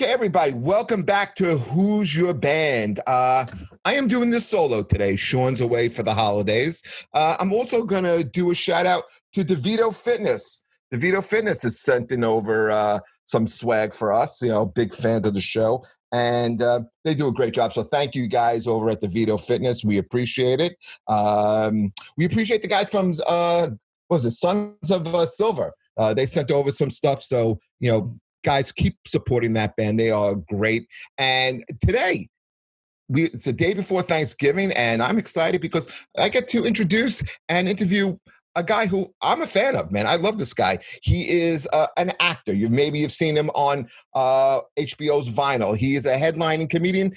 Hey, everybody. Welcome back to Who's Your Band? I am doing this solo today. Sean's away for the holidays. I'm also going to do a shout out to DeVito Fitness. DeVito Fitness is sending over some swag for us, big fans of the show. And they do a great job. So thank you guys over at DeVito Fitness. We appreciate it. We appreciate the guys from, Sons of Silver. They sent over some stuff. So, guys, keep supporting that band. They are great. And today, it's the day before Thanksgiving, and I'm excited because I get to introduce and interview a guy who I'm a fan of, man. I love this guy. He is an actor. Maybe you've seen him on HBO's Vinyl. He is a headlining comedian.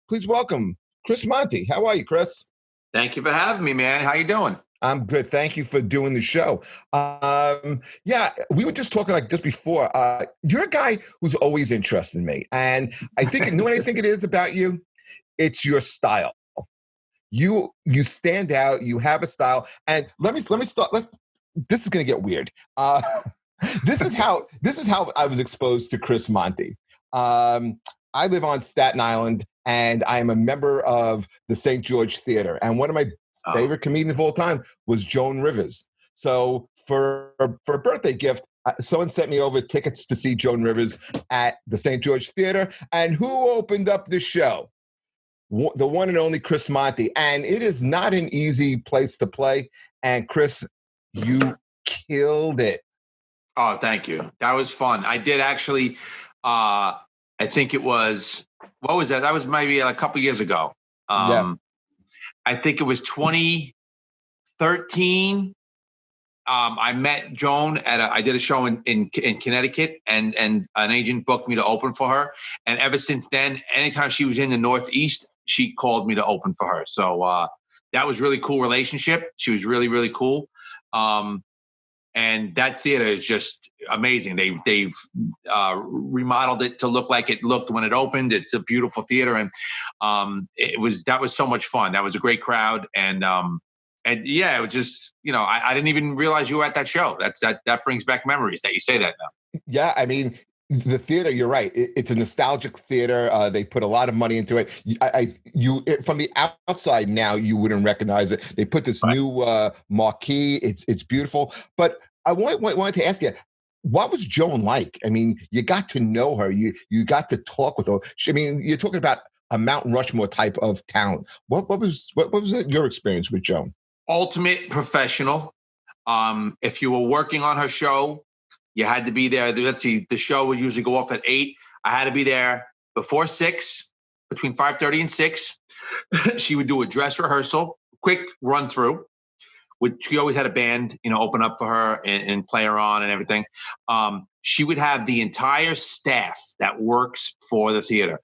Please welcome Chris Monty. How are you, Chris? Thank you for having me, man. How you doing? I'm good. Thank you for doing the show. We were just talking just before. You're a guy who's always interested in me. And I think, what I think it is about you? It's your style. You stand out. You have a style. And let me start. This is going to get weird. This is how I was exposed to Chris Monty. I live on Staten Island, and I am a member of the St. George Theater. And one of my favorite comedians of all time was Joan Rivers. So for a birthday gift, someone sent me over tickets to see Joan Rivers at the St. George Theater. And who opened up the show? The one and only Chris Monty. And it is not an easy place to play. And Chris, you killed it. Oh, thank you. That was fun. I did actually, I think it was, what was that? That was maybe a couple years ago. I think it was 2013. I met Joan I did a show in Connecticut, and an agent booked me to open for her. And ever since then, anytime she was in the Northeast, she called me to open for her. So that was really cool relationship. She was really, really cool. And that theater is just amazing. They've remodeled it to look like it looked when it opened. It's a beautiful theater, and that was so much fun. That was a great crowd, and yeah, it was just I didn't even realize you were at that show. That brings back memories that you say that now. Yeah, I mean, the theater, you're right. It's a nostalgic theater. They put a lot of money into it. From the outside now, you wouldn't recognize it. They put this new marquee. It's beautiful. But I wanted to ask you, what was Joan like? I mean, you got to know her. You got to talk with her. I mean, you're talking about a Mount Rushmore type of talent. What was your experience with Joan? Ultimate professional. If you were working on her show, you had to be there. Let's see, the show would usually go off at 8. I had to be there before 6, between 5:30 and 6. She would do a dress rehearsal, quick run through. She always had a band, open up for her and play her on and everything. She would have the entire staff that works for the theater,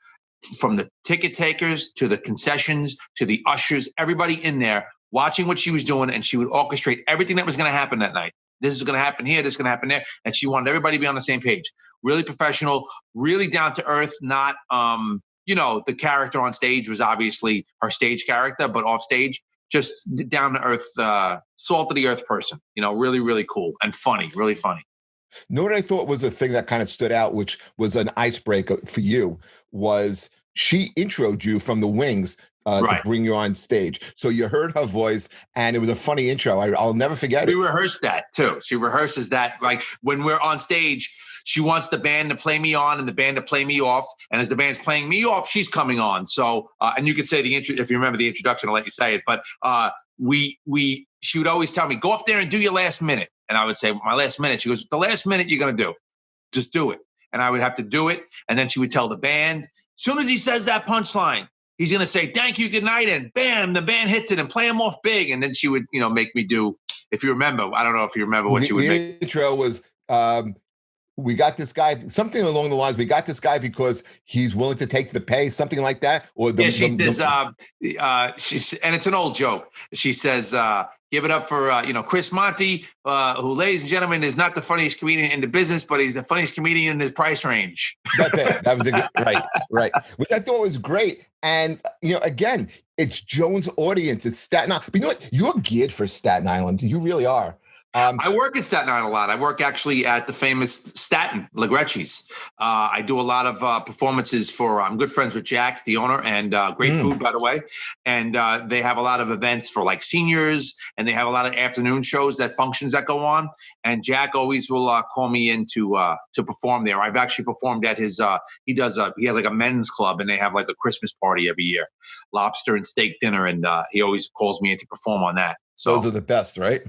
from the ticket takers to the concessions to the ushers, everybody in there watching what she was doing, and she would orchestrate everything that was going to happen that night. This is going to happen here. This is going to happen there. And she wanted everybody to be on the same page. Really professional, really down to earth, not, the character on stage was obviously her stage character, but off stage, just down to earth, salt of the earth person, really, really cool and funny, really funny. You know what I thought was a thing that kind of stood out, which was an icebreaker for you, was she introed you from the wings to bring you on stage. So you heard her voice, and it was a funny intro. I'll never forget it. We rehearsed that too. She rehearses that. Like when we're on stage, she wants the band to play me on and the band to play me off. And as the band's playing me off, she's coming on. So, and you could say the intro, if you remember the introduction, I'll let you say it. But she would always tell me, go up there and do your last minute. And I would say, my last minute. She goes, the last minute you're going to do, just do it. And I would have to do it. And then she would tell the band, as soon as he says that punchline, he's going to say, thank you, good night, and bam, the band hits it and play him off big. And then she would, make me do, if you remember, I don't know if you remember what she would make. The intro was, we got this guy, something along the lines, we got this guy because he's willing to take the pay, something like that. Or she says, and it's an old joke. She says, give it up for, Chris Monty, who, ladies and gentlemen, is not the funniest comedian in the business, but he's the funniest comedian in his price range. That's it. That was right. Which I thought was great. And, again, it's Joan's audience. It's Staten Island. But you know what? You're geared for Staten Island. You really are. I work at Staten Island a lot. I work actually at the famous Staten, Legrecci's. I do a lot of performances for, I'm good friends with Jack, the owner, and great food, by the way. And they have a lot of events for like seniors, and they have a lot of afternoon shows, functions that go on. And Jack always will call me in to perform there. I've actually performed at his, he has like a men's club, and they have like a Christmas party every year, lobster and steak dinner. And he always calls me in to perform on that. So those are the best, right?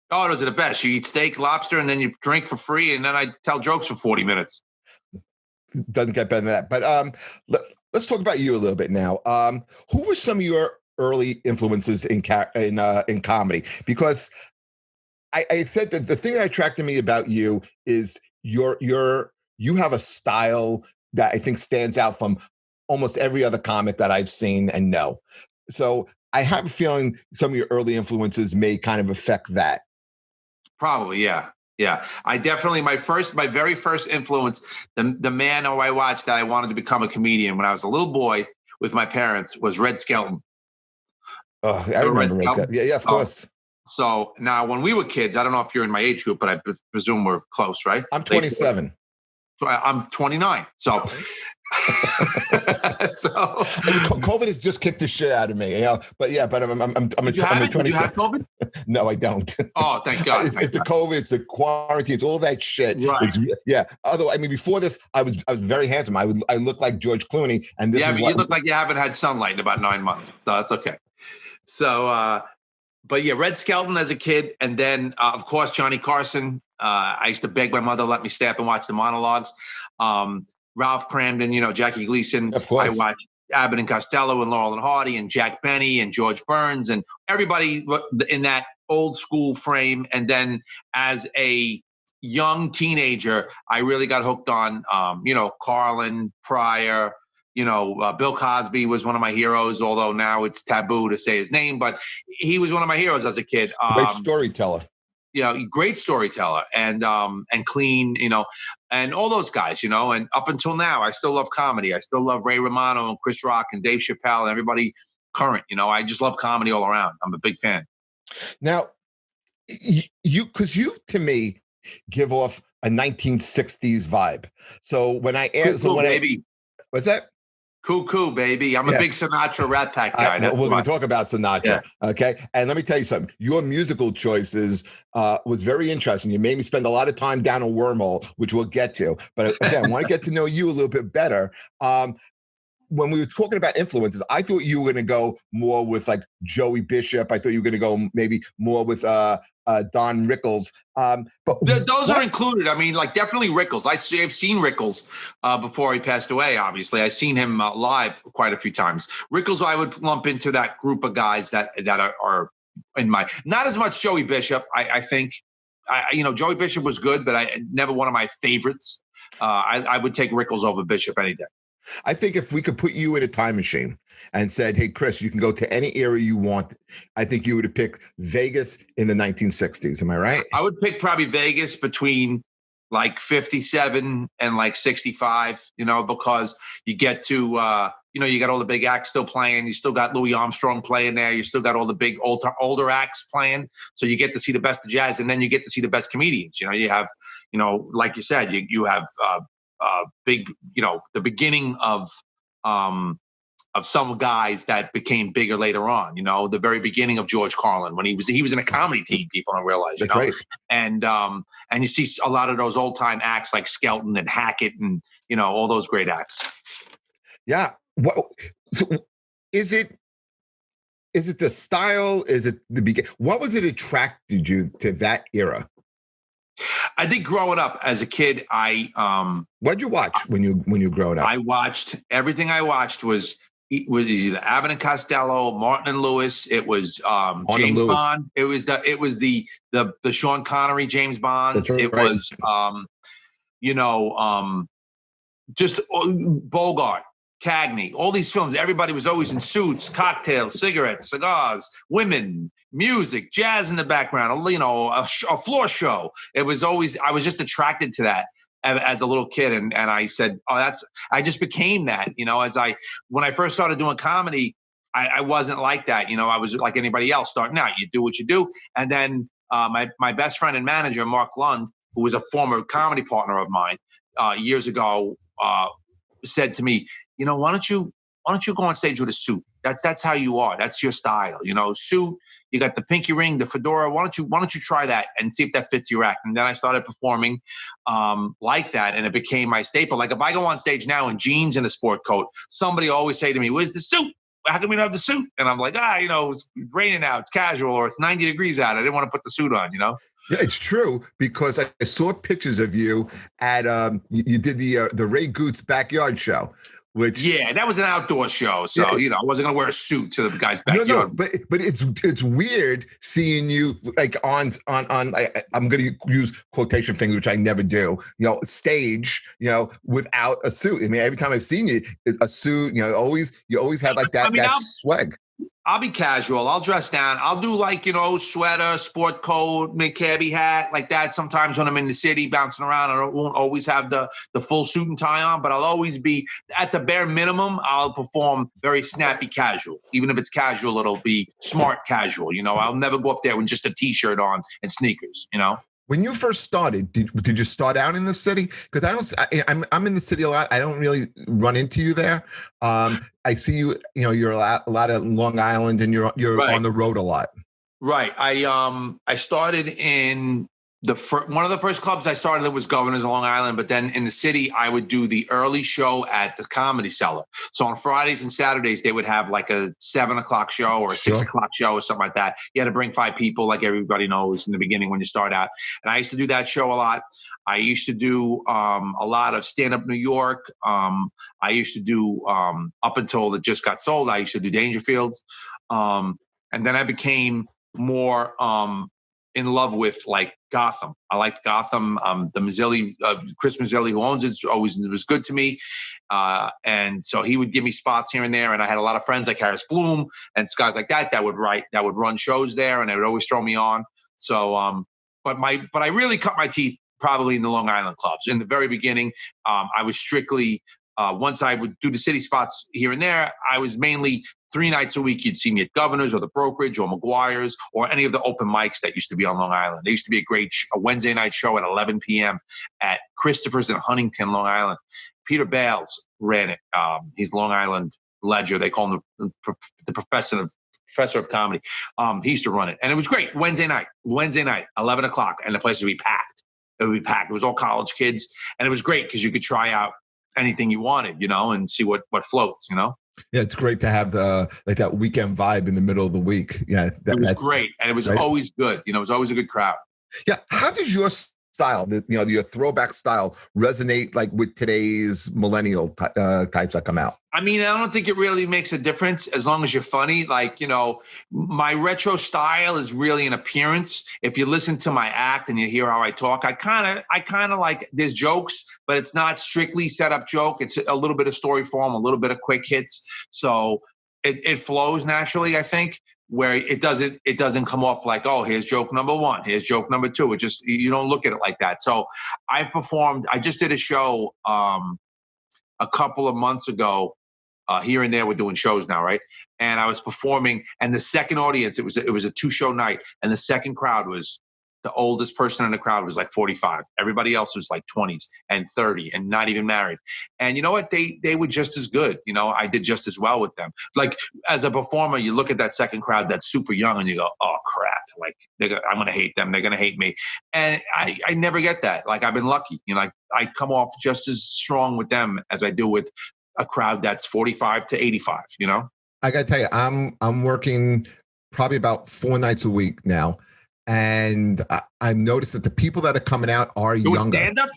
Oh, those are the best. You eat steak, lobster, and then you drink for free, and then I tell jokes for 40 minutes. Doesn't get better than that. But let's talk about you a little bit now. Who were some of your early influences in comedy? Because I said that the thing that attracted me about you is you have a style that I think stands out from almost every other comic that I've seen and know. So I have a feeling some of your early influences may kind of affect that. Probably, yeah. Yeah. I definitely, my very first influence, the man who I watched that I wanted to become a comedian when I was a little boy with my parents was Red Skelton. Oh, I remember Red Skelton. Yeah, of course. So now when we were kids, I don't know if you're in my age group, but I presume we're close, right? I'm 27. I'm 29. So COVID has just kicked the shit out of me, But I'm a 27. Do you have COVID? No, I don't. Oh, thank God. It's a COVID, it's a quarantine, it's all that shit. Right. Although before this, I was very handsome. I looked like George Clooney, and this but you look like you haven't had sunlight in about 9 months. So that's okay. So, but yeah, Red Skelton as a kid, and then of course Johnny Carson. I used to beg my mother to let me stay up and watch the monologues. Ralph Cramden, Jackie Gleason. Of course. I watched Abbott and Costello and Laurel and Hardy and Jack Benny and George Burns and everybody in that old school frame. And then as a young teenager, I really got hooked on, Carlin, Pryor, Bill Cosby was one of my heroes, although now it's taboo to say his name, but he was one of my heroes as a kid. Great storyteller. Great storyteller and clean, and all those guys, and up until now, I still love comedy. I still love Ray Romano and Chris Rock and Dave Chappelle and everybody current, I just love comedy all around. I'm a big fan. Now, because you to me give off a 1960s vibe. So when I asked, baby. What's that? Cool, baby. I'm a big Sinatra Rat Pack guy. We're going to talk about Sinatra, okay? And let me tell you something. Your musical choices was very interesting. You made me spend a lot of time down a wormhole, which we'll get to. But again, I want to get to know you a little bit better. When we were talking about influences, I thought you were going to go more with like Joey Bishop. I thought you were going to go maybe more with Don Rickles. But those are included. I mean, like definitely Rickles. I've seen Rickles before he passed away. Obviously, I've seen him live quite a few times. Rickles, I would lump into that group of guys that are in my, not as much Joey Bishop. I think. Joey Bishop was good, but never one of my favorites. I would take Rickles over Bishop any day. I think if we could put you in a time machine and said, hey, Chris, you can go to any era you want, I think you would have picked Vegas in the 1960s. Am I right? I would pick probably Vegas between like 57 and like 65, because you get to, you got all the big acts still playing. You still got Louis Armstrong playing there. You still got all the big older acts playing. So you get to see the best of jazz, and then you get to see the best comedians. You have, like you said, you have big, the beginning of some guys that became bigger later on. The very beginning of George Carlin when he was in a comedy team. People don't realize. That's right. And you see a lot of those old time acts like Skelton and Hackett and all those great acts. Yeah. So is it the style? Is it the beginning? What was it attracted you to that era? I think growing up as a kid, what'd you watch when you were growing up? I watched everything. I watched was either Abbott and Costello, Martin and Lewis. It was James Bond. It was the Sean Connery James Bonds. Right. It was just Bogart, Cagney, all these films. Everybody was always in suits, cocktails, cigarettes, cigars, women, music, jazz in the background, a floor show. It was always, I was just attracted to that as a little kid. And I said, I just became that, when I first started doing comedy, I wasn't like that. I was like anybody else starting out. You do what you do. And then my best friend and manager, Mark Lund, who was a former comedy partner of mine years ago, said to me, why don't you go on stage with a suit? That's how you are. That's your style. Suit. You got the pinky ring, the fedora. Why don't you try that and see if that fits your act? And then I started performing like that, and it became my staple. Like if I go on stage now in jeans and a sport coat, somebody always say to me, "Where's the suit? How come we don't have the suit?" And I'm like, it's raining out, it's casual, or it's 90 degrees out. I didn't want to put the suit on, Yeah, it's true, because I saw pictures of you at you did the Ray Goots backyard show. Yeah, that was an outdoor show, so I wasn't gonna wear a suit to the guy's backyard. No, but it's weird seeing you like on I'm gonna use quotation fingers, which I never do. Stage, without a suit. I mean, every time I've seen you, a suit. You always had like that swag. I'll be casual. I'll dress down. I'll do like, sweater, sport coat, cabbie hat, like that. Sometimes when I'm in the city bouncing around, I won't always have the full suit and tie on, but I'll always be at the bare minimum. I'll perform very snappy casual. Even if it's casual, it'll be smart casual. I'll never go up there with just a t-shirt on and sneakers, When you first started, did you start out in the city? Because I'm in the city a lot. I don't really run into you there. I see you. You're a lot of Long Island, and you're right. On the road a lot. Right. I started in one of the first clubs I started in was Governor's on Long Island, but then in the city I would do the early show at the Comedy Cellar. So on Fridays and Saturdays they would have like a 7:00 show or a 6:00 show or something like that. You had to bring 5 people, like everybody knows in the beginning when you start out. And I used to do that show a lot. I used to do a lot of stand-up New York. I used to do up until it just got sold. I used to do Dangerfields, and then I became more in love with like Gotham. I liked Gotham. The Mazzilli, Chris Mazzilli, who owns it, was good to me. And so he would give me spots here and there. And I had a lot of friends like Harris Bloom and guys like that would run shows there, and they would always throw me on. So, but I really cut my teeth probably in the Long Island clubs. In the very beginning, I was strictly, once I would do the city spots here and there, I was mainly 3 nights a week. You'd see me at Governor's or the Brokerage or McGuire's or any of the open mics that used to be on Long Island. There used to be a Wednesday night show at 11 p.m. at Christopher's in Huntington, Long Island. Peter Bales ran it. He's Long Island Ledger. They call him the professor of comedy. He used to run it, and it was great. Wednesday night, 11 o'clock, and the place would be packed. It would be packed. It was all college kids, and it was great because you could try out anything you wanted, and see what floats, Yeah, it's great to have like that weekend vibe in the middle of the week. Yeah, it was great, and it was always good. It was always a good crowd. Yeah, how does your style, your throwback style, resonate like with today's millennial types that come out? I mean, I don't think it really makes a difference as long as you're funny. Like, my retro style is really an appearance. If you listen to my act and you hear how I talk, I kind of like, there's jokes, but it's not strictly set up joke. It's a little bit of story form, a little bit of quick hits. So it flows naturally, I think, where it doesn't come off like, oh, here's joke number 1, here's joke number 2. It just, you don't look at it like that. So I just did a show a couple of months ago. Here and there, we're doing shows now, right? And I was performing, and the second audience, it was a 2-show night, and the second crowd was, the oldest person in the crowd was like 45. Everybody else was like 20s and 30 and not even married. And you know what? They were just as good. I did just as well with them. Like, as a performer, you look at that second crowd that's super young and you go, oh crap, like I'm going to hate them. They're going to hate me. And I never get that. Like, I've been lucky. I come off just as strong with them as I do with a crowd that's 45 to 85, I got to tell you, I'm working probably about 4 nights a week now. And I've noticed that the people that are coming out are younger. Stand up?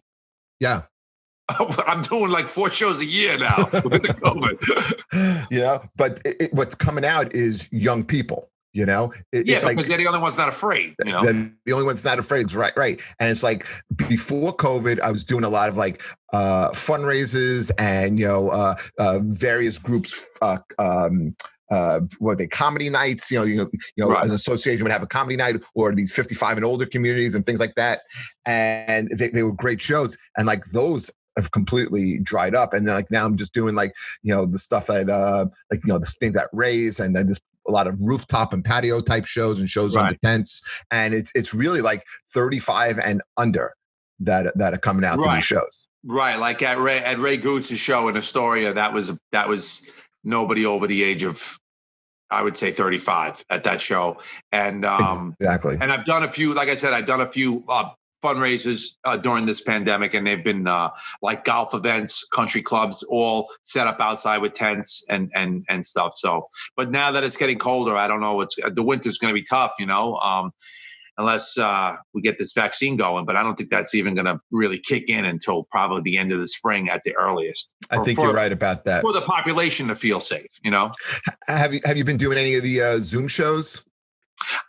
Yeah. I'm doing like 4 shows a year now with the COVID. But what's coming out is young people. Because they're the only ones not afraid. They're the only ones not afraid. It's right. And it's like, before COVID, I was doing a lot of like fundraisers and various groups. Comedy nights? Right. An association would have a comedy night, or these 55 and older communities and things like that. And they were great shows. And like those have completely dried up. And then like now I'm just doing like the stuff that the things that Raise, and then just a lot of rooftop and patio type shows and shows under tents, and it's really like 35 and under that are coming out to these shows. Right, like at Ray Gootz's show in Astoria, that was nobody over the age of, I would say, 35 at that show. And exactly. And I've done a few, like I said, I've done a few fundraisers during this pandemic, and they've been like golf events, country clubs, all set up outside with tents and stuff. So, but now that it's getting colder, I don't know. The winter's going to be tough, unless we get this vaccine going. But I don't think that's even going to really kick in until probably the end of the spring at the earliest. I think you're right about that. For the population to feel safe, Have you been doing any of the Zoom shows?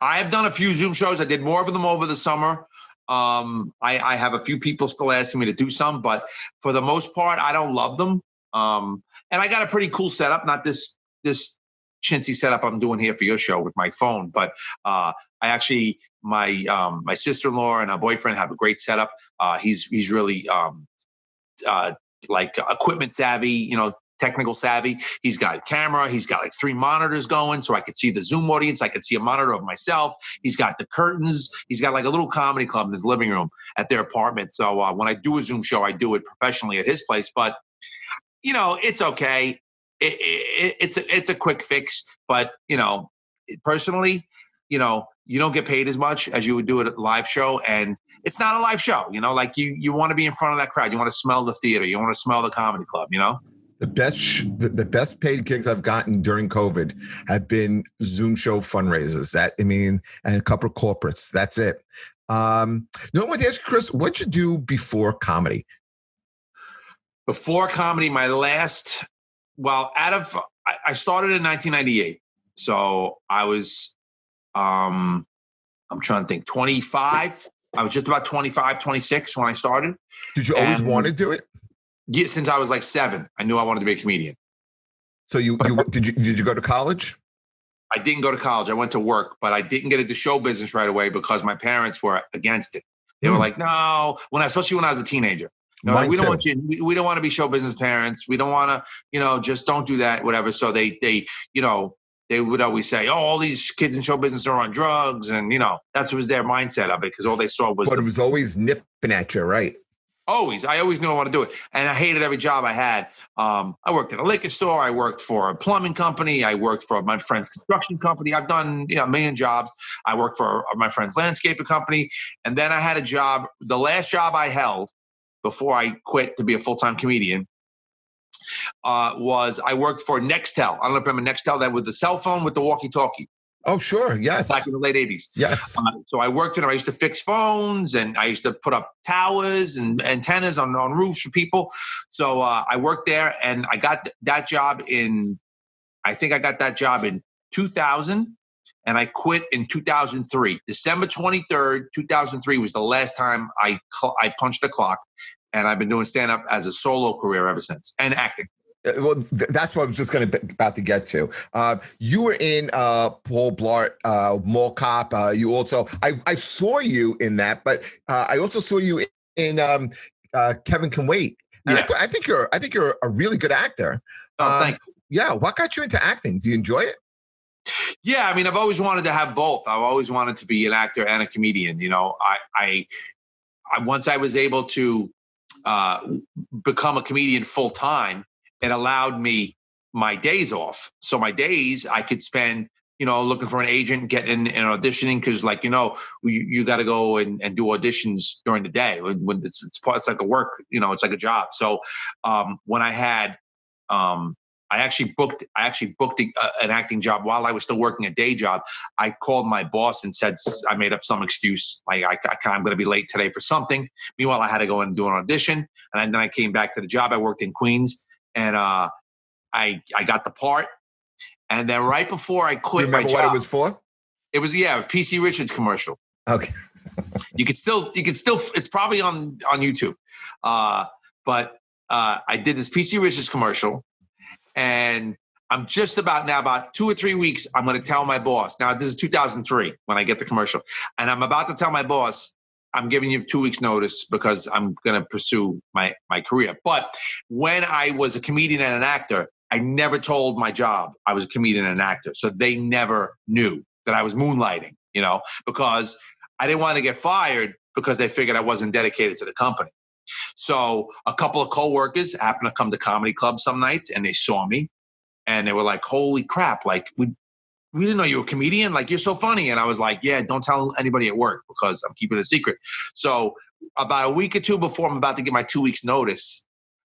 I have done a few Zoom shows. I did more of them over the summer. I have a few people still asking me to do some, but for the most part, I don't love them. And I got a pretty cool setup, not this chintzy setup I'm doing here for your show with my phone, but I actually, my sister-in-law and her boyfriend have a great setup. He's really like equipment savvy, technical savvy. He's got a camera. He's got like 3 monitors going, so I could see the Zoom audience. I could see a monitor of myself. He's got the curtains. He's got like a little comedy club in his living room at their apartment. So when I do a Zoom show, I do it professionally at his place. But it's okay. It's a quick fix. But personally, you don't get paid as much as you would do at a live show, and it's not a live show. Like you want to be in front of that crowd. You want to smell the theater. You want to smell the comedy club. The best paid gigs I've gotten during COVID have been Zoom show fundraisers. And a couple of corporates. That's it. I want to ask you, Chris, what'd you do before comedy? Before comedy, I started in 1998. So I was, I'm trying to think, 25. I was just about 25, 26 when I started. Did you always want to do it? Yeah, since I was like 7, I knew I wanted to be a comedian. So did you go to college? I didn't go to college. I went to work, but I didn't get into show business right away because my parents were against it. They were like, no, especially when I was a teenager. Like, we don't want to be show business parents. We don't want to, just don't do that, whatever. So they would always say, oh, all these kids in show business are on drugs. And, that was their mindset of it because all they saw was. But it was always nipping at you, right? Always. I always knew I wanted to do it. And I hated every job I had. I worked at a liquor store. I worked for a plumbing company. I worked for my friend's construction company. I've done a million jobs. I worked for my friend's landscaping company. And then I had a job. The last job I held before I quit to be a full-time comedian was I worked for Nextel. I don't know if you remember Nextel, that was the cell phone with the walkie-talkie. Oh, sure. Yes. Back in the late 80s. Yes. So I worked in it. I used to fix phones, and I used to put up towers and antennas on roofs for people. So I worked there, and I got that job in 2000, and I quit in 2003. December 23rd, 2003 was the last time I punched the clock, and I've been doing stand-up as a solo career ever since, and acting. Well, that's what I was just about to get to. You were in Paul Blart Mall Cop. You also, I saw you in that, but I also saw you in Kevin Can Wait. And yeah. I think you're a really good actor. Oh, thank you. Yeah, what got you into acting? Do you enjoy it? Yeah, I've always wanted to have both. I've always wanted to be an actor and a comedian. I once I was able to become a comedian full time, it allowed me my days off. So my days I could spend, looking for an agent, getting and auditioning, because you got to go and do auditions during the day when it's like a work, it's like a job. So when I had, I actually booked an acting job while I was still working a day job. I called my boss and said I made up some excuse, like I'm going to be late today for something. Meanwhile, I had to go and do an audition, and then I came back to the job. I worked in Queens. And I got the part, and then right before I quit my job. Remember what it was for? It was PC Richards commercial. Okay. you could still. It's probably on YouTube, but I did this PC Richards commercial, and I'm just about 2 or 3 weeks. I'm going to tell my boss. Now this is 2003 when I get the commercial, and I'm about to tell my boss, I'm giving you 2 weeks notice because I'm going to pursue my career. But when I was a comedian and an actor, I never told my job I was a comedian and an actor. So they never knew that I was moonlighting, because I didn't want to get fired because they figured I wasn't dedicated to the company. So a couple of coworkers happened to come to comedy clubs some nights and they saw me and they were like, holy crap, like we didn't know you were a comedian. Like, you're so funny. And I was like, yeah, don't tell anybody at work because I'm keeping it a secret. So about a week or two before I'm about to get my 2 weeks notice,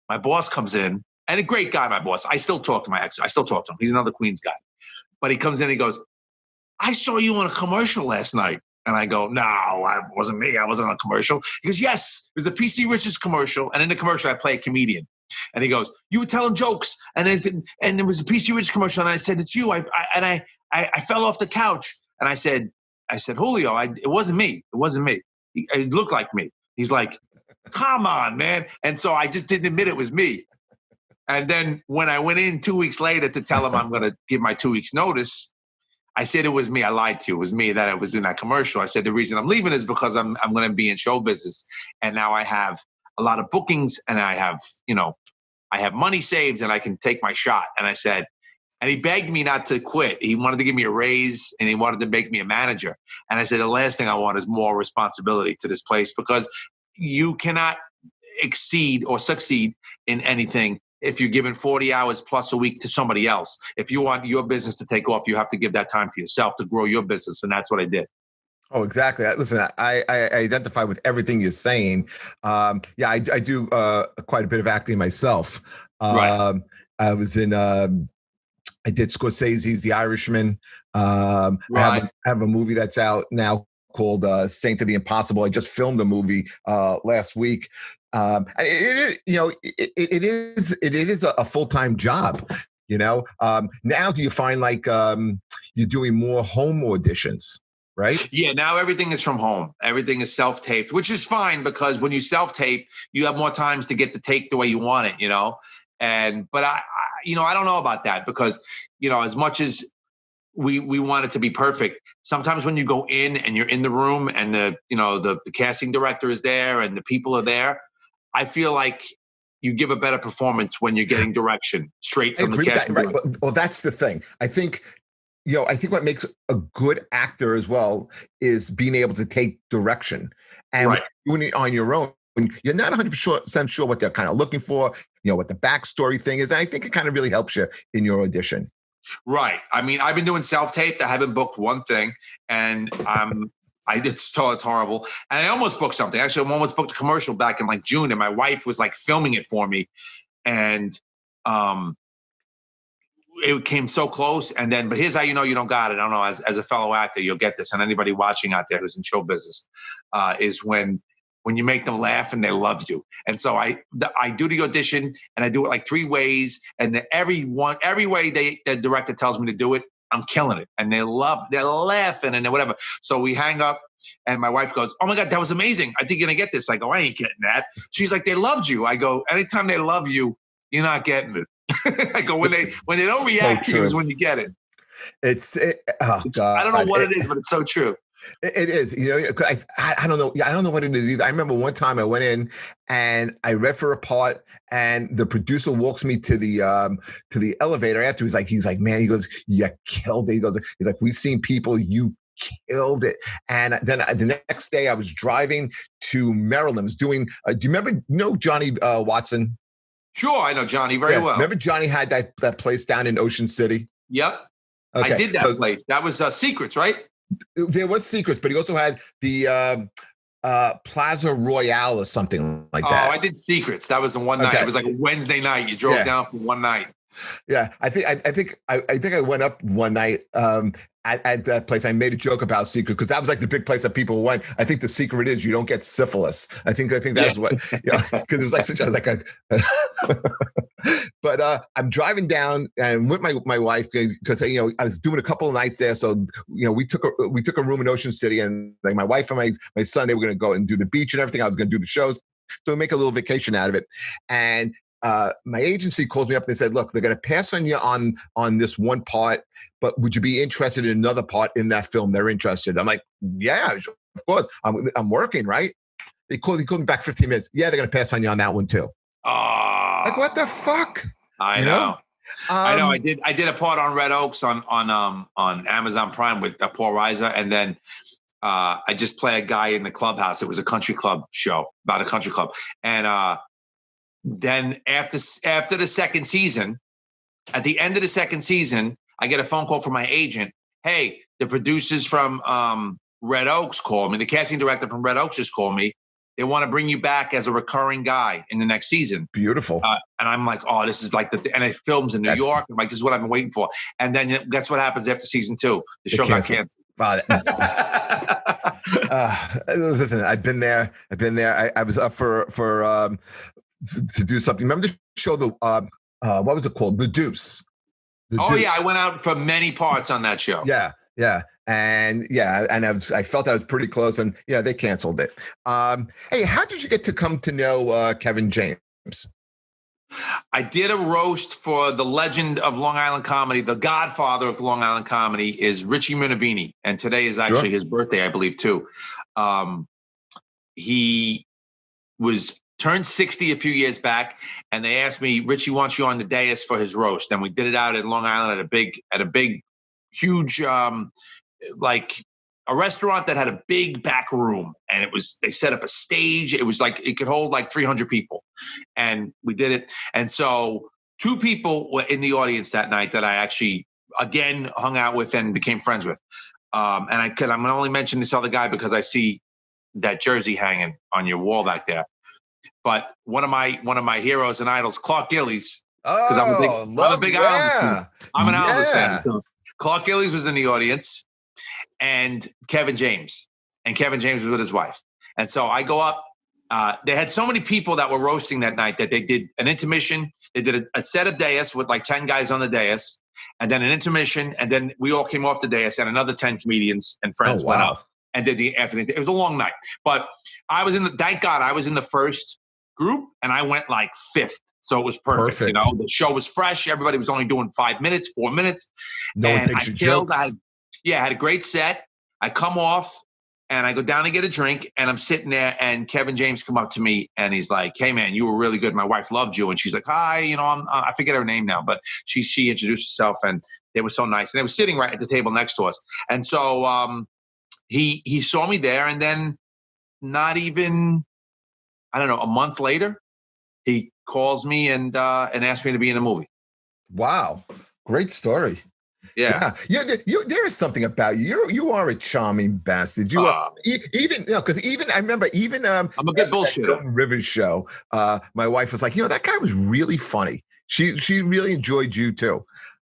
my boss comes in, and a great guy, my boss. I still talk to my ex. I still talk to him. He's another Queens guy. But he comes in and he goes, I saw you on a commercial last night. And I go, no, it wasn't me. I wasn't on a commercial. He goes, yes, it was a PC Richards commercial. And in the commercial, I play a comedian. And he goes, you were telling jokes. And it was a PC Richards commercial. And I said, it's you. I fell off the couch. And I said, Julio, it wasn't me. It wasn't me. It looked like me. He's like, come on, man. And so I just didn't admit it was me. And then when I went in 2 weeks later to tell him I'm going to give my 2 weeks notice, I said it was me. I lied to you. It was me that I was in that commercial. I said the reason I'm leaving is because I'm going to be in show business. And now I have a lot of bookings and I have money saved and I can take my shot. And I said, and he begged me not to quit. He wanted to give me a raise and he wanted to make me a manager. And I said, the last thing I want is more responsibility to this place because you cannot exceed or succeed in anything if you're giving 40 hours plus a week to somebody else. If you want your business to take off, you have to give that time to yourself to grow your business. And that's what I did. Oh, exactly. Listen, I identify with everything you're saying. I do quite a bit of acting myself. Right. I was in, I did Scorsese's The Irishman. Right. I have a movie that's out now called Saint of the Impossible. I just filmed a movie last week. And it is a full-time job, now do you find like you're doing more home auditions, right? Yeah, now everything is from home. Everything is self-taped, which is fine because when you self-tape, you have more times to get the take the way you want it, but I don't know about that because, as much as we want it to be perfect. Sometimes when you go in and you're in the room and the casting director is there and the people are there, I feel like you give a better performance when you're getting direction straight from the casting director. Right. Well, that's the thing. I think what makes a good actor as well is being able to take direction and right. doing it on your own. You're not 100% sure what they're kind of looking for, what the backstory thing is. And I think it kind of really helps you in your audition. Right. I mean, I've been doing self-taped. I haven't booked one thing, and it's horrible. And I almost booked something. Actually, I almost booked a commercial back in like June, and my wife was like filming it for me, and it came so close. And then, but here's how you know you don't got it. I don't know. As a fellow actor, you'll get this, and anybody watching out there who's in show business is when you make them laugh and they love you. And so I do the audition and I do it like 3 ways. And every way the director tells me to do it, I'm killing it. And they're laughing and whatever. So we hang up and my wife goes, oh my God, that was amazing. I think you're gonna get this. I go, I ain't getting that. She's like, they loved you. I go, anytime they love you, you're not getting it. I go, when they don't react to you is when you get it. God. I don't know what it is, but it's so true. It is, I don't know. I don't know what it is either. I remember one time I went in and I read for a part, and the producer walks me to the elevator after. He's like, man, he goes, you killed it. He's like, we've seen people, you killed it. And then the next day I was driving to Maryland. I was doing. Do you remember? Johnny Watson? Sure, I know Johnny very well. Remember Johnny had that place down in Ocean City? Yep, okay. I did that place. That was Secrets, right? There was Secrets, but he also had the Plaza Royale or something like that. Oh, I did Secrets. That was the one night. It was like a Wednesday night. You drove down for one night. Yeah, I think I went up one night at that place. I made a joke about Secret because that was like the big place that people went. I think the secret is you don't get syphilis. I think that's what, because it was like such a But I'm driving down and with my wife because I was doing a couple of nights there. So we took a room in Ocean City, and like my wife and my son, they were going to go and do the beach and everything. I was going to do the shows, so we make a little vacation out of it. And my agency calls me up and they said, look, they're going to pass on you on this one part, but would you be interested in another part in that film? They're interested. I'm like, yeah, of course. I'm working, right? He called me back 15 minutes. Yeah, they're going to pass on you on that one too. Oh, like, what the fuck? I know. I know. I did a part on Red Oaks on Amazon Prime with Paul Reiser, and then I just play a guy in the clubhouse. It was a country club show about a country club, and then after the second season, at the end of the second season, I get a phone call from my agent. Hey, the producers from Red Oaks called me. The casting director from Red Oaks just called me. They want to bring you back as a recurring guy in the next season. Beautiful. And I'm like, oh, this is like and it films in New York. I'm like, this is what I've been waiting for. And then guess what happens after season 2? The show got canceled. Listen, I've been there. I was up for to do something. Remember the show? What was it called? The Deuce. Yeah, I went out for many parts on that show. Yeah, and I felt I was pretty close, and they canceled it. Hey, how did you get to come to know Kevin James? I did a roast for the legend of Long Island comedy. The godfather of Long Island comedy is Richie Minervini, and today is actually his birthday, I believe, too. He turned 60 a few years back, and they asked me, Richie wants you on the dais for his roast. And we did it out in Long Island at a big, huge, like a restaurant that had a big back room. And they set up a stage. It was like, it could hold like 300 people. And we did it. And so 2 people were in the audience that night that I actually, again, hung out with and became friends with. And I'm going to only mention this other guy because I see that jersey hanging on your wall back there. But one of my heroes and idols, Clark Gillies, because I'm a big Islanders fan. I'm an Islanders fan. So Clark Gillies was in the audience, and Kevin James was with his wife. And so I go up. They had so many people that were roasting that night that they did an intermission. They did a set of dais with like 10 guys on the dais, and then an intermission, and then we all came off the dais, and another 10 comedians and friends went up and did the afternoon. It was a long night, but thank God I was in the first group, and I went like 5th. So it was perfect. The show was fresh. Everybody was only doing 5 minutes, 4 minutes. No one takes your jokes. I had a great set. I come off and I go down to get a drink, and I'm sitting there, and Kevin James come up to me, and he's like, hey man, you were really good. My wife loved you. And she's like, hi, I forget her name now, but she introduced herself, and they were so nice. And they were sitting right at the table next to us. And so he saw me there, and then not even, I don't know, a month later, he calls me and asked me to be in a movie. Wow. Great story. Yeah. There is something about you. You are a charming bastard. You are, even, because I remember I'm a good bullshitter. Joan Rivers show. My wife was like, that guy was really funny. She really enjoyed you too.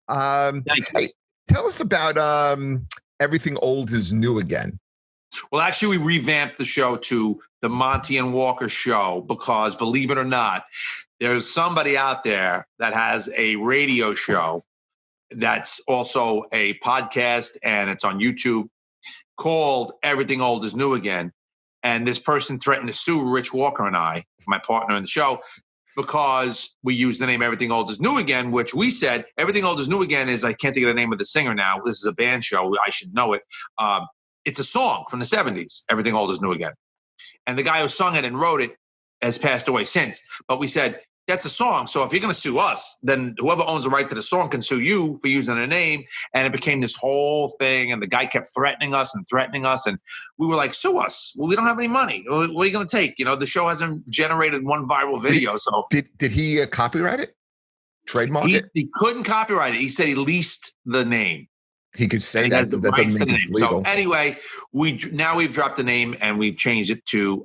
Thank you. Hey, tell us about Everything Old is New Again. Well, actually, we revamped the show to the Monty and Walker Show because, believe it or not, there's somebody out there that has a radio show that's also a podcast, and it's on YouTube, called Everything Old is New Again. And this person threatened to sue Rich Walker and I, my partner in the show, because we used the name Everything Old is New Again, which we said Everything Old is New Again is, I can't think of the name of the singer now. This is a band show. I should know it. It's a song from the 70s, Everything Old is New Again. And the guy who sung it and wrote it has passed away since. But we said, that's a song. So if you're going to sue us, then whoever owns the right to the song can sue you for using a name. And it became this whole thing. And the guy kept threatening us. And we were like, sue us. Well, we don't have any money. What are you going to take? The show hasn't generated one viral video. So did he copyright it? Trademark it? He couldn't copyright it. He said he leased the name. He could say that doesn't mean it's legal. So anyway, we've dropped the name and we've changed it to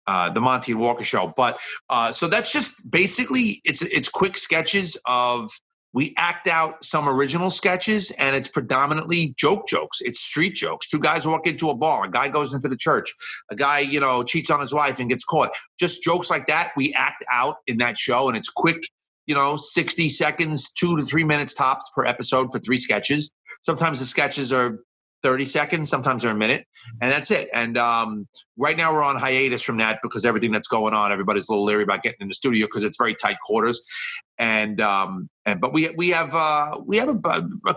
the Monty and Walker Show. But so that's just basically it's quick sketches of, we act out some original sketches, and it's predominantly jokes. It's street jokes. 2 guys walk into a bar. A guy goes into the church. A guy, cheats on his wife and gets caught. Just jokes like that. We act out in that show, and it's quick. 60 seconds, 2 to 3 minutes tops per episode for 3 sketches. Sometimes the sketches are 30 seconds, sometimes they're a minute, and that's it. And right now we're on hiatus from that because everything that's going on, everybody's a little leery about getting in the studio because it's very tight quarters. But we have a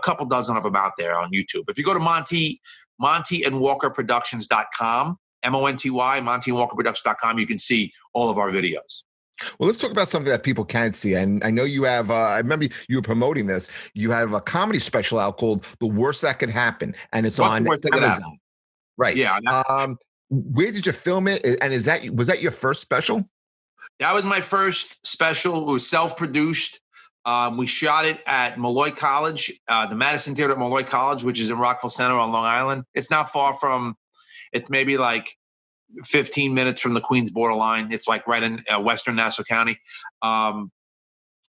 couple dozen of them out there on YouTube. If you go to montyandwalkerproductions.com, MONTY, montyandwalkerproductions.com, you can see all of our videos. Well, let's talk about something that people can see. And I know you have, I remember you were promoting this. You have a comedy special out called The Worst That Could Happen, and it's What's the on worst that could happen? Amazon. Right. Yeah, Where did you film it? And was that your first special? that was my first special. It was self-produced. We shot it at Malloy College, the Madison Theater at Malloy College, which is in Rockville Center on Long Island. It's not far from. It's maybe like 15 minutes from the Queens borderline. It's like right in Western Nassau County.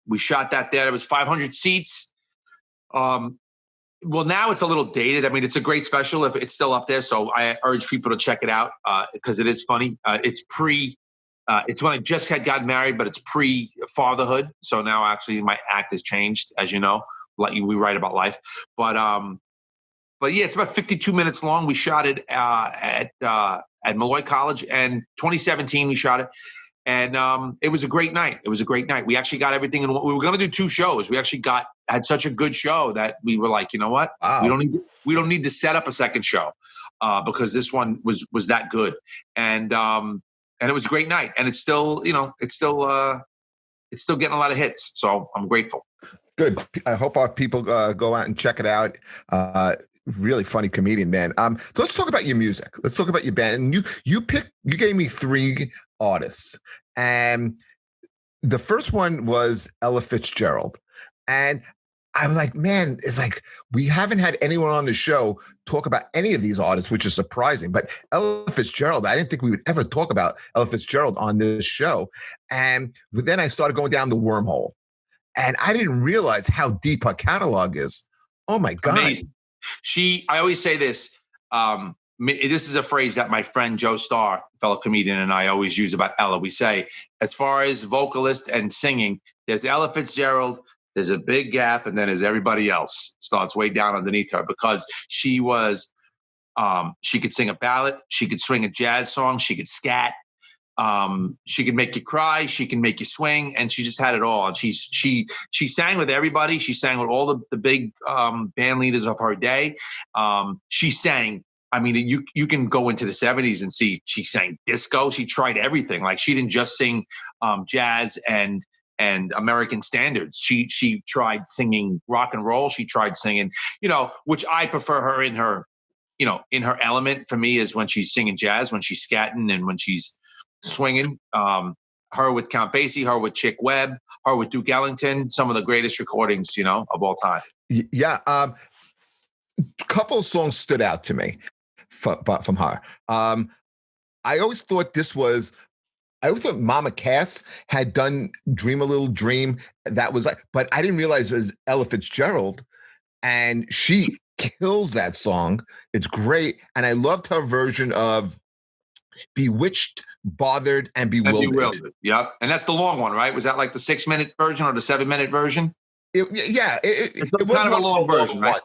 We shot that there. It was 500 seats. Well, now it's a little dated. I mean, it's a great special if it's still up there. So I urge people to check it out because it is funny. It's when I just had gotten married, but it's pre-fatherhood. So now actually my act has changed, as you know. Like we write about life, but yeah, it's about 52 minutes long. We shot it at Malloy College, and 2017 we shot it, and it was a great night. It was a great night. We actually got everything, and we were going to do 2 shows. We actually had such a good show that we were like, you know what? Wow. We don't need to set up a second show because this one was that good, and it was a great night, and it's still getting a lot of hits. So I'm grateful. Good. I hope our people go out and check it out. Really funny comedian, man. So let's talk about your music. Let's talk about your band. And you gave me 3 artists, and the first one was Ella Fitzgerald, and I'm like, man, it's like we haven't had anyone on the show talk about any of these artists, which is surprising. But Ella Fitzgerald, I didn't think we would ever talk about Ella Fitzgerald on this show, and then I started going down the wormhole. And I didn't realize how deep her catalog is. Oh my God. Amazing. I always say this. This is a phrase that my friend Joe Starr, fellow comedian, and I always use about Ella. We say, as far as vocalist and singing, there's Ella Fitzgerald, there's a big gap, and then there's everybody else starts way down underneath her because she could sing a ballad, she could swing a jazz song, she could scat. She can make you cry, she can make you swing, and she just had it all. And she sang with everybody. She sang with all the big band leaders of her day. She sang. I mean, you can go into the 70s and see she sang disco. She tried everything. Like she didn't just sing jazz and American standards. She tried singing rock and roll. She tried singing, which I prefer her in her element. For me is when she's singing jazz, when she's scatting, and when she's swinging. Her with Count Basie, her with Chick Webb, her with Duke Ellington, some of the greatest recordings, of all time. Yeah. A couple of songs stood out to me from her. I always thought Mama Cass had done Dream a Little Dream. That was but I didn't realize it was Ella Fitzgerald, and she kills that song. It's great. And I loved her version of Bewitched, Bothered, and Bewildered. Yep. And that's the long one, right? Was that like the 6-minute version or the 7-minute version? It was kind of a long version, right?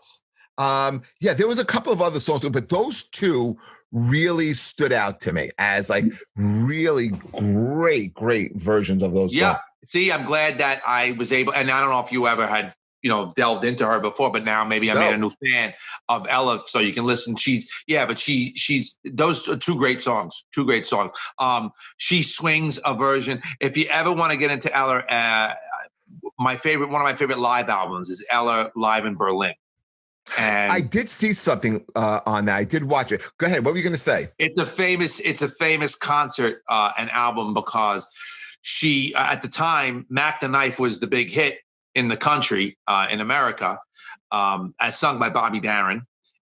Yeah, there was a couple of other songs, but those 2 really stood out to me as like really great versions of those songs. Yeah. See, I'm glad that I was able, and I don't know if you ever had delved into her before, but now maybe I made a new fan of Ella, so you can listen. She's those are 2 great songs. She swings a version. If you ever want to get into Ella, one of my favorite live albums is Ella live in Berlin. And I did see something on that. I did watch it. Go ahead. What were you going to say? It's a famous concert and album because she at the time Mac the Knife was the big hit in the country, in America, as sung by Bobby Darin,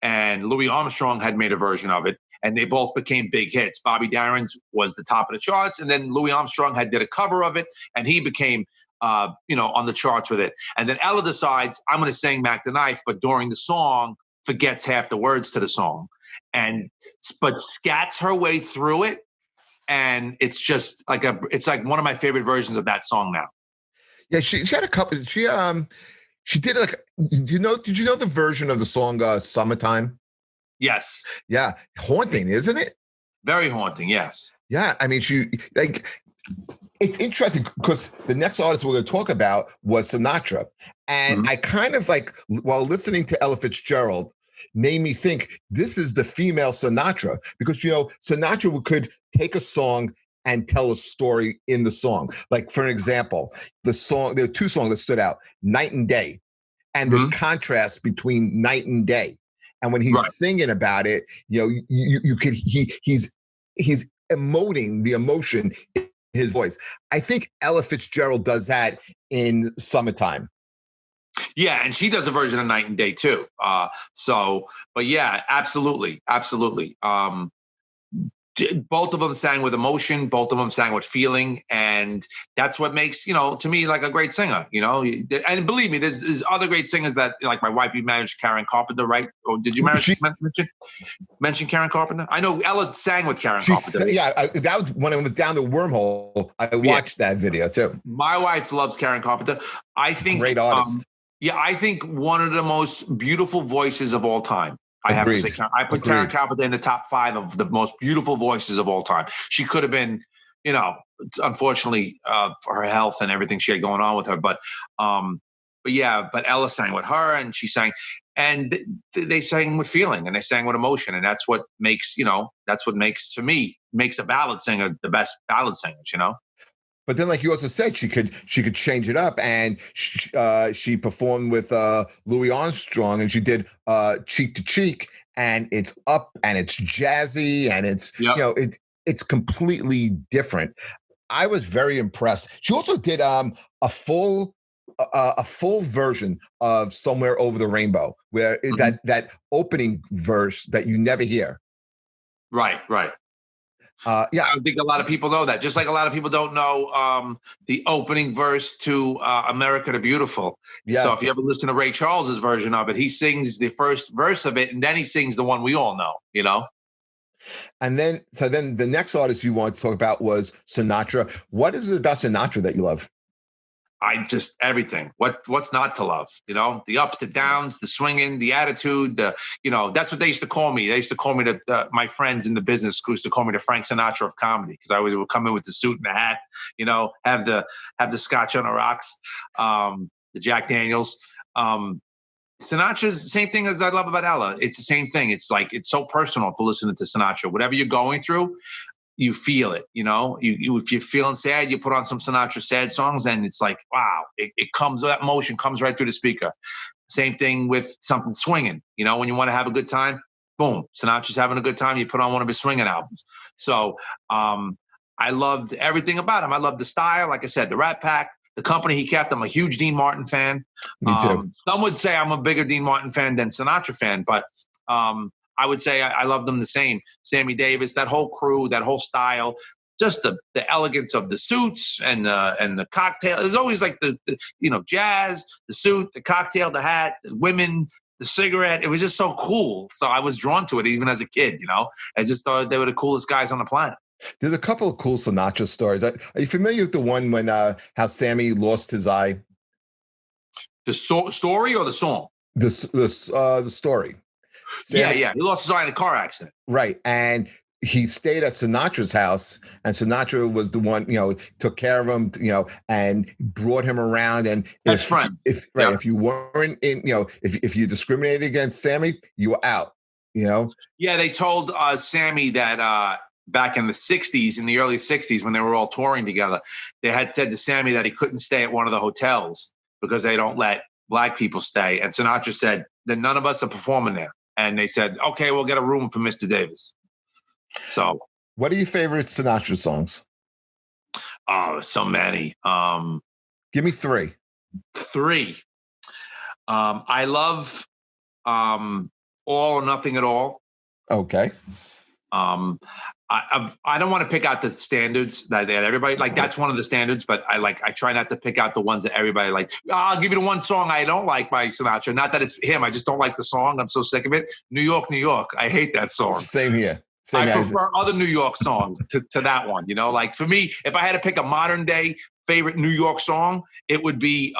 and Louis Armstrong had made a version of it, and they both became big hits. Bobby Darin's was the top of the charts, and then Louis Armstrong did a cover of it, and he became, on the charts with it. And then Ella decides, I'm going to sing Mac the Knife, but during the song, forgets half the words to the song, but scats her way through it, and it's just it's like one of my favorite versions of that song now. Yeah, she had a couple. She did did you know the version of the song Summertime? Yes. Yeah, haunting, isn't it? Very haunting, yes. Yeah, I mean, it's interesting because the next artist we're going to talk about was Sinatra, and I kind of while listening to Ella Fitzgerald made me think this is the female Sinatra because Sinatra could take a song and tell a story in the song. Like, for an example, there are two songs that stood out, Night and Day, and the contrast between night and day. And when he's singing about it, you could, he's emoting the emotion in his voice. I think Ella Fitzgerald does that in Summertime. Yeah, and she does a version of Night and Day too. But yeah, absolutely. Both of them sang with emotion, both of them sang with feeling, and that's what makes, to me, like a great singer, and believe me, there's other great singers that, like my wife, you managed Karen Carpenter, right? Or did you mention Karen Carpenter? I know Ella sang with Karen Carpenter. That was when it was down the wormhole. I watched that video too. My wife loves Karen Carpenter. I think great artist. I think one of the most beautiful voices of all time. I have to say, I put Karen Carpenter in the top 5 of the most beautiful voices of all time. She could have been, unfortunately, for her health and everything she had going on with her. But Ella sang with her, and she sang, and they sang with feeling, and they sang with emotion, and that's what makes, to me, makes a ballad singer the best ballad singers, But then, like you also said, she could change it up, and she performed with Louis Armstrong, and she did Cheek to Cheek, and it's up, and it's jazzy, and it's it's completely different. I was very impressed. She also did a full version of Somewhere Over the Rainbow, where that opening verse that you never hear. Right. I think a lot of people know that. Just like a lot of people don't know the opening verse to America the Beautiful. Yes. So if you ever listen to Ray Charles's version of it, he sings the first verse of it, and then he sings the one we all know, And then the next artist you want to talk about was Sinatra. What is it about Sinatra that you love? Everything. What's not to love? The ups, the downs, the swinging, the attitude. That's what they used to call me. They used to call me my friends in the business used to call me the Frank Sinatra of comedy, because I always would come in with the suit and the hat. Have the scotch on the rocks, the Jack Daniels. Sinatra's the same thing as I love about Ella. It's the same thing. It's like, it's so personal to listen to Sinatra. Whatever you're going through, you feel it, if you're feeling sad, you put on some Sinatra sad songs, and it's like, wow, it comes, that emotion comes right through the speaker. Same thing with something swinging, when you want to have a good time, boom, Sinatra's having a good time, you put on one of his swinging albums. So I loved everything about him. I loved the style, like I said, the Rat Pack, the company he kept. I'm a huge Dean Martin fan. Me too. Some would say I'm a bigger Dean Martin fan than Sinatra fan, but I would say I love them the same. Sammy Davis, that whole crew, that whole style, just the elegance of the suits and the cocktail. There's always like the jazz, the suit, the cocktail, the hat, the women, the cigarette. It was just so cool. So I was drawn to it even as a kid. I just thought they were the coolest guys on the planet. There's a couple of cool Sinatra stories. Are you familiar with the one when how Sammy lost his eye? The story or the song? The story. Sammy, yeah. He lost his eye in a car accident. Right. And he stayed at Sinatra's house, and Sinatra was the one, took care of him, and brought him around. And best friend. If you weren't in, if you discriminated against Sammy, you were out, Yeah, they told Sammy that back in the 60s, in the early 60s, when they were all touring together, they had said to Sammy that he couldn't stay at one of the hotels because they don't let black people stay. And Sinatra said, then none of us are performing there. And they said, okay, we'll get a room for Mr. Davis. So, what are your favorite Sinatra songs? Oh, so many. Give me 3. 3. I love All or Nothing at All. Okay. I don't want to pick out the standards that everybody like. That's one of the standards, but I try not to pick out the ones that everybody like. I'll give you the one song I don't like by Sinatra. Not that it's him. I just don't like the song. I'm so sick of it. New York, New York. I hate that song. Same here. I prefer other New York songs to that one. Like for me, if I had to pick a modern day favorite New York song, it would be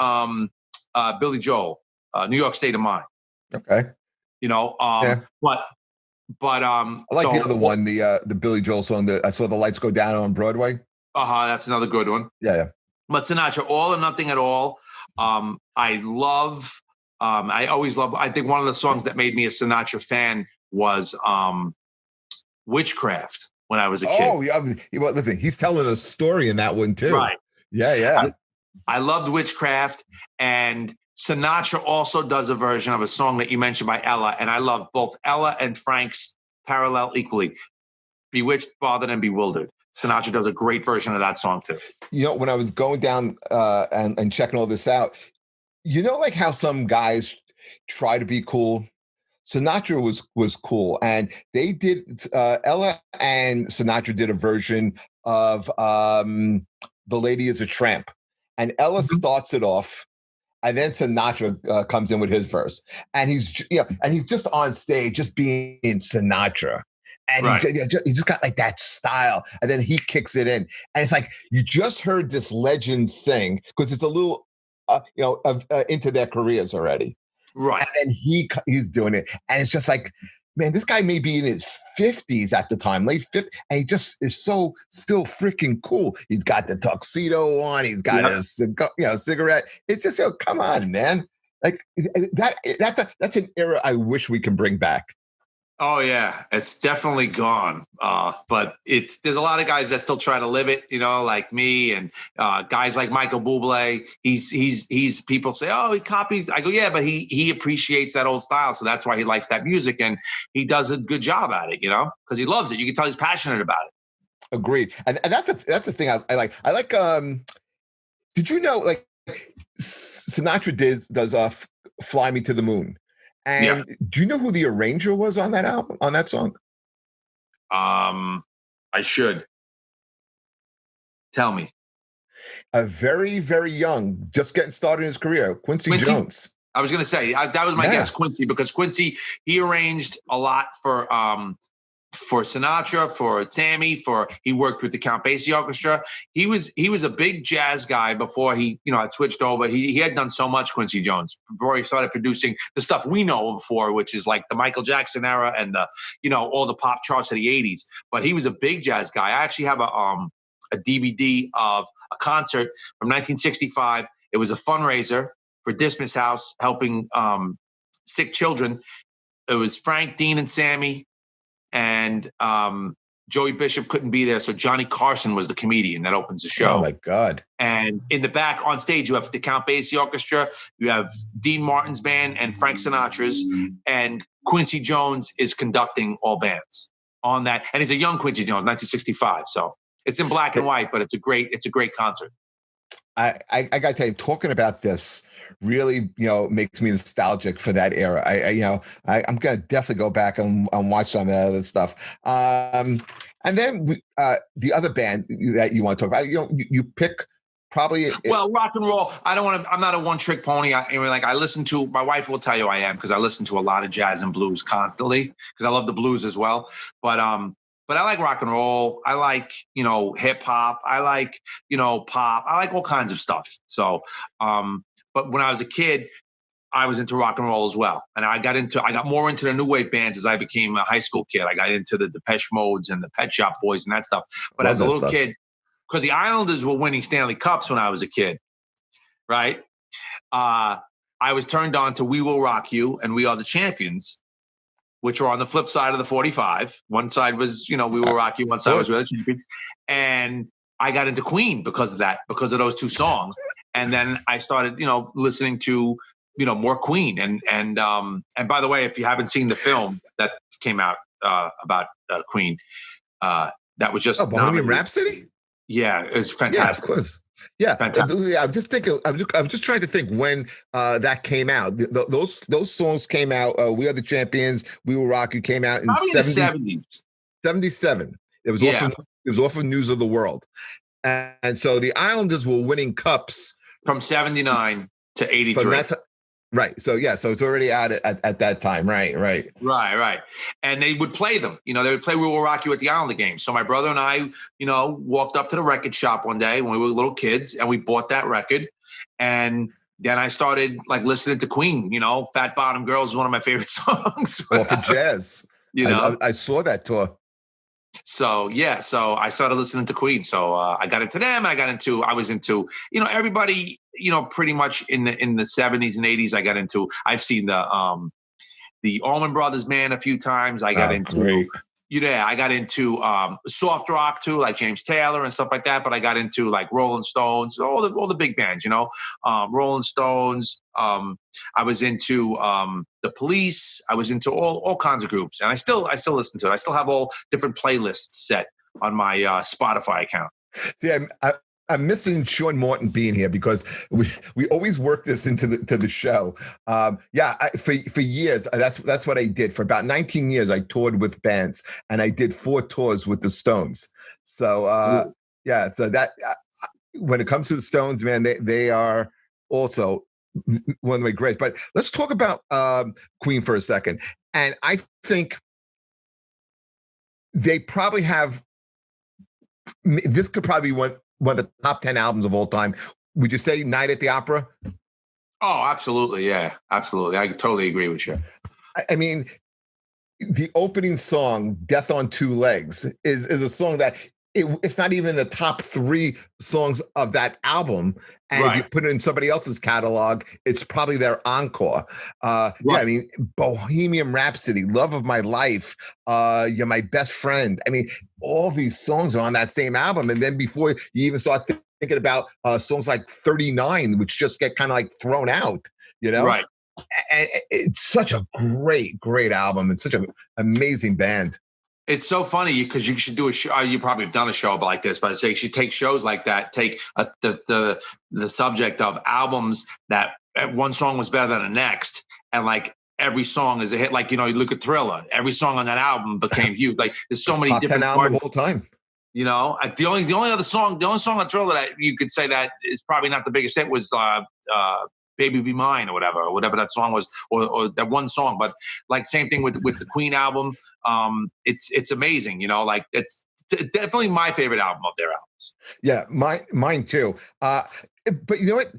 Billy Joel, New York State of Mind. Okay. But I like the other one, the Billy Joel song that I Saw the Lights Go Down on Broadway. That's another good one. Yeah. But Sinatra, All or Nothing at All. I love. I always love. I think one of the songs that made me a Sinatra fan was Witchcraft. when I was a kid. Oh, yeah. Well, listen, he's telling a story in that one too. Right. Yeah, yeah. I loved Witchcraft, and Sinatra also does a version of a song that you mentioned by Ella, and I love both Ella and Frank's parallel equally. Bewitched, Bothered, and Bewildered. Sinatra does a great version of that song too. You know, when I was going down and checking all this out, you know, like how some guys try to be cool. Sinatra was cool, and they did. Ella and Sinatra did a version of "The Lady Is a Tramp," and Ella starts it off, and then Sinatra comes in with his verse, and he's just on stage, just being Sinatra. And Right. he just got like that style, and then he kicks it in, and it's like you just heard this legend sing because it's a little, into their careers already. Right. And he's doing it, and it's just like, man, this guy may be in his 50s at the time, late 50s, and he just is so still freaking cool. He's got the tuxedo on, he's got a cigarette. It's just, come on, man. Like that's an era I wish we can bring back. Oh yeah, it's definitely gone. But there's a lot of guys that still try to live it, like me and guys like Michael Bublé. He's people say, oh, he copies. I go, yeah, but he appreciates that old style, so that's why he likes that music, and he does a good job at it, because he loves it. You can tell he's passionate about it. Agreed, and that's the thing I like. I like. Did you know, like, Sinatra does "Fly Me to the Moon"? And do you know who the arranger was on that album, on that song? I should. Tell me. A very, very young, just getting started in his career, Quincy Jones. I was going to say, that was my guess, Quincy, because Quincy, he arranged a lot for Sinatra, for Sammy, he worked with the Count Basie Orchestra. He was a big jazz guy before he, had switched over. He had done so much, Quincy Jones, before he started producing the stuff we know him for, which is like the Michael Jackson era and all the pop charts of the 80s. But he was a big jazz guy. I actually have a DVD of a concert from 1965. It was a fundraiser for Dismas House, helping sick children. It was Frank, Dean, and Sammy. And Joey Bishop couldn't be there, so Johnny Carson was the comedian that opens the show. Oh my God! And in the back on stage, you have the Count Basie Orchestra, you have Dean Martin's band and Frank Sinatra's, and Quincy Jones is conducting all bands on that. And he's a young Quincy Jones, 1965. So it's in black and white, but it's a great concert. I got to tell you, talking about this really, makes me nostalgic for that era. I'm going to definitely go back and watch some of that other stuff. And then the other band that you want to talk about, you pick probably. Well, rock and roll. I'm not a one trick pony. I listen to, my wife will tell you I am, because I listen to a lot of jazz and blues constantly, because I love the blues as well. But I like rock and roll. I like, hip hop. I like, pop. I like all kinds of stuff. So, but when I was a kid, I was into rock and roll as well. And I got more into the new wave bands as I became a high school kid. I got into the Depeche Modes and the Pet Shop Boys and that stuff. But as a little kid, because the Islanders were winning Stanley Cups when I was a kid, right? I was turned on to We Will Rock You and We Are the Champions, which were on the flip side of the 45. One side was, We Will Rock You. One side was We Are the Champions. And I got into Queen because of that, because of those two songs. And then I started, listening to, more Queen. And by the way, if you haven't seen the film that came out about Queen, that was just Bohemian Rhapsody. Yeah, it was fantastic. Yeah, of course. Yeah, fantastic. I'm just thinking. I'm just trying to think when that came out. Those songs came out. We Are the Champions. We Will Rock You came out in 77. It was off of News of the World, and so the Islanders were winning cups from 79 to 83. Right. So so it's already out at that time. Right. And they would play them. They would play We Will Rock You at the Islander game. So my brother and I, walked up to the record shop one day when we were little kids, and we bought that record. And then I started listening to Queen. Fat Bottom Girls is one of my favorite songs. Well, for jazz, I saw that tour. So so I started listening to Queen. So I got into them. I was into everybody. Pretty much in the 70s and 80s. I've seen the Allman Brothers Band a few times. I got into great. Yeah, I got into soft rock too, like James Taylor and stuff like that. But I got into like Rolling Stones, all the big bands, Rolling Stones. I was into the Police. I was into all kinds of groups, and I still listen to it. I still have all different playlists set on my Spotify account. See, I'm missing Sean Morton being here because we always work this into the show. For years, that's what I did. For about 19 years, I toured with bands, and I did 4 tours with the Stones. So so that when it comes to the Stones, man, they are also one of my greats. But let's talk about Queen for a second. And I think they probably have. This could probably be one of the top 10 albums of all time. Would you say Night at the Opera? Oh, absolutely. Yeah, absolutely. I totally agree with you. I mean, the opening song, Death on Two Legs, is a song that it's not even the top 3 songs of that album. And if you put it in somebody else's catalog, it's probably their encore. Yeah, I mean, Bohemian Rhapsody, Love of My Life, You're My Best Friend. I mean, all these songs are on that same album. And then before you even start thinking about songs like 39, which just get kind of like thrown out, Right. And it's such a great album and such an amazing band. It's so funny because you should do a show. You probably have done a show like this, but I say you should take shows like that. Take the subject of albums that one song was better than the next, and like every song is a hit. Like you look at Thriller. Every song on that album became huge. Like there's so many top different 10 album of all time. The only song on Thriller that you could say that is probably not the biggest hit was Baby Be Mine or whatever that song was, or that one song. But like same thing with the Queen album. It's amazing, like it's definitely my favorite album of their albums. Yeah, mine too. But you know what?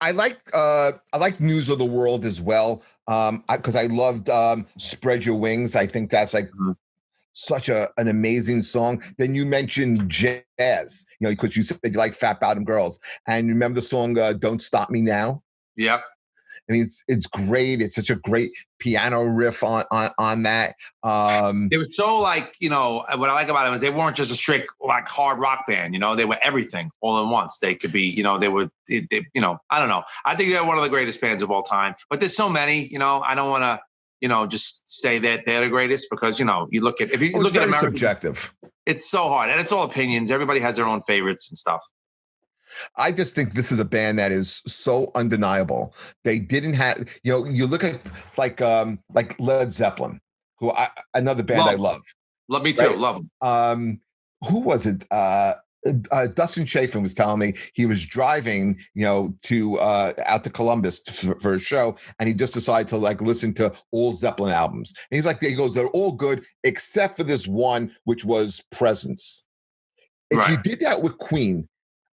I like News of the World as well. Because I loved Spread Your Wings. I think that's like such an amazing song. Then you mentioned jazz, because you said you like Fat Bottom Girls. And you remember the song Don't Stop Me Now? Yep. I mean, it's great. It's such a great piano riff on that. It was so like, what I like about it was they weren't just a strict like hard rock band. They were everything all at once. They could be, they were, I don't know. I think they're one of the greatest bands of all time. But there's so many. I don't want to, just say that they're the greatest because, you look at American, subjective. It's so hard, and it's all opinions. Everybody has their own favorites and stuff. I just think this is a band that is so undeniable. They didn't have, you look at like Led Zeppelin, another band I love. Love me too. Right? Love them. Who was it? Dustin Chafin was telling me he was driving, to out to Columbus for a show, and he just decided to like listen to all Zeppelin albums. And he goes, they're all good except for this one, which was Presence. If you did that with Queen,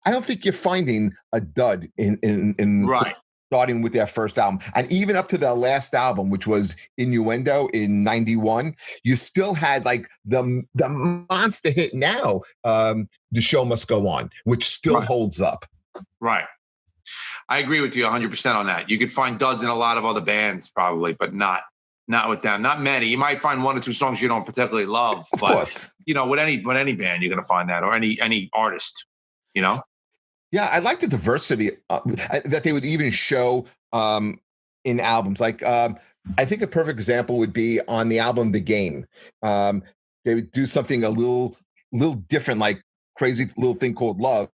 I don't think you're finding a dud in starting with their first album. And even up to their last album, which was Innuendo in 91, you still had like the monster hit now, The Show Must Go On, which still holds up. Right. I agree with you 100% on that. You could find duds in a lot of other bands probably, but not with them. Not many. You might find 1 or 2 songs you don't particularly love. Of course. With any band, you're going to find that, or any artist, Yeah, I like the diversity that they would even show in albums. Like, I think a perfect example would be on the album The Game. They would do something a little different, like Crazy Little Thing Called Love,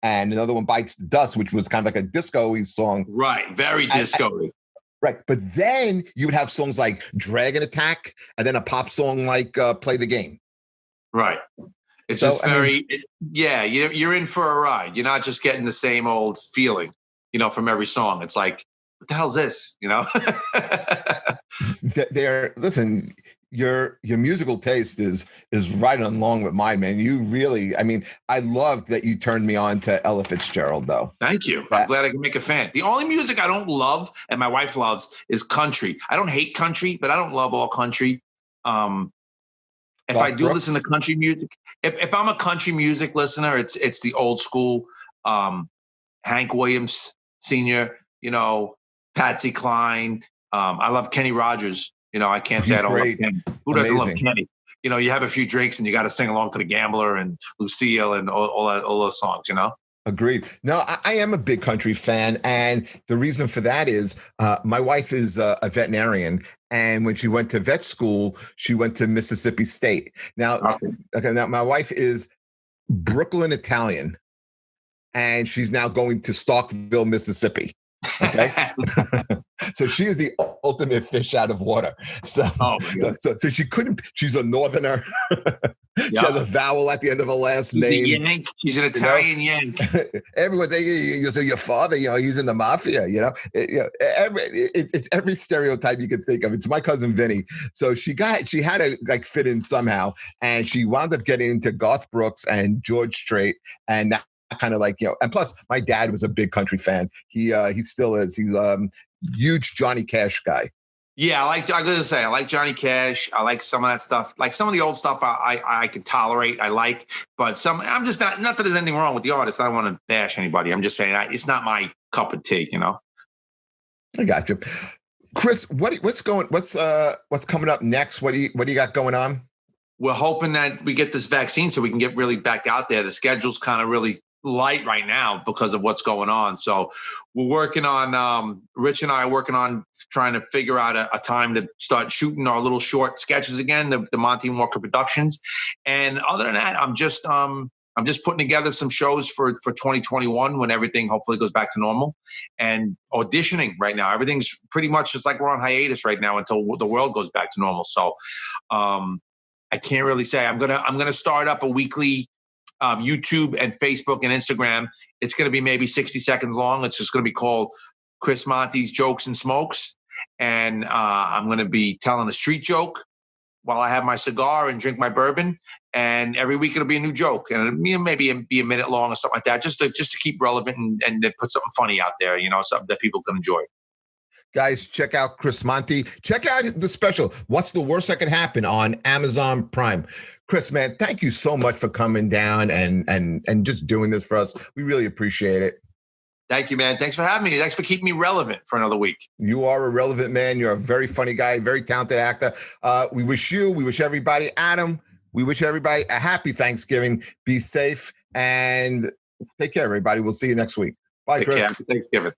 and another one, Bites the Dust, which was kind of like a disco-y song. Right, very disco-y. Right, but then you would have songs like Dragon Attack, and then a pop song like Play the Game. Right. It's just you're in for a ride. You're not just getting the same old feeling, from every song. It's like, what the hell's this? Listen, your musical taste is right along with mine, man. You really, I mean, I loved that you turned me on to Ella Fitzgerald, though. Thank you. I'm glad I can make a fan. The only music I don't love, and my wife loves, is country. I don't hate country, but I don't love all country. If I do listen to country music, if I'm a country music listener, it's the old school, Hank Williams Sr., Patsy Cline. I love Kenny Rogers. I can't say I don't love Kenny. Who doesn't love Kenny? you have a few drinks and you got to sing along to The Gambler and Lucille and all those songs, Agreed. No, I am a big country fan. And the reason for that is my wife is a veterinarian. And when she went to vet school, she went to Mississippi State. Now, now my wife is Brooklyn Italian, and she's now going to Starkville, Mississippi. Okay. So she is the ultimate fish out of water. So she couldn't, she's a northerner. She has a vowel at the end of her last name. Yank. She's an Italian Yank. Everyone's saying, your father, he's in the mafia, it's every stereotype you could think of. It's my cousin Vinny. So she had to fit in somehow. And she wound up getting into Garth Brooks and George Strait. And that kind of and plus my dad was a big country fan. He still is. He's huge Johnny Cash guy. Yeah, I gotta say, I like Johnny Cash. I like some of that stuff. Like some of the old stuff I can tolerate, but I'm just not that there's anything wrong with the artist. I don't want to bash anybody. I'm just saying it's not my cup of tea, I got you. Chris, what's coming up next? What do you got going on? We're hoping that we get this vaccine so we can get really back out there. The schedule's kind of really light right now because of what's going on. So we're working on, Rich and I are working on trying to figure out a time to start shooting our little short sketches again, the Monty and Walker Productions. And other than that, I'm just putting together some shows for 2021 when everything hopefully goes back to normal, and auditioning right now. Everything's pretty much just like we're on hiatus right now until the world goes back to normal. So I can't really say. I'm gonna start up a weekly YouTube and Facebook and Instagram. It's going to be maybe 60 seconds long. It's just going to be called Chris Monty's Jokes and Smokes. And I'm going to be telling a street joke while I have my cigar and drink my bourbon. And every week it'll be a new joke, and maybe be a minute long or something like that, just to keep relevant and put something funny out there, something that people can enjoy. Guys, check out Chris Monty. Check out the special, What's the Worst That Can Happen, on Amazon Prime. Chris, man, thank you so much for coming down and just doing this for us. We really appreciate it. Thank you, man. Thanks for having me. Thanks for keeping me relevant for another week. You are a relevant man. You're a very funny guy, very talented actor. We wish everybody, Adam, we wish everybody a happy Thanksgiving. Be safe and take care, everybody. We'll see you next week. Bye, Chris. Happy Thanksgiving.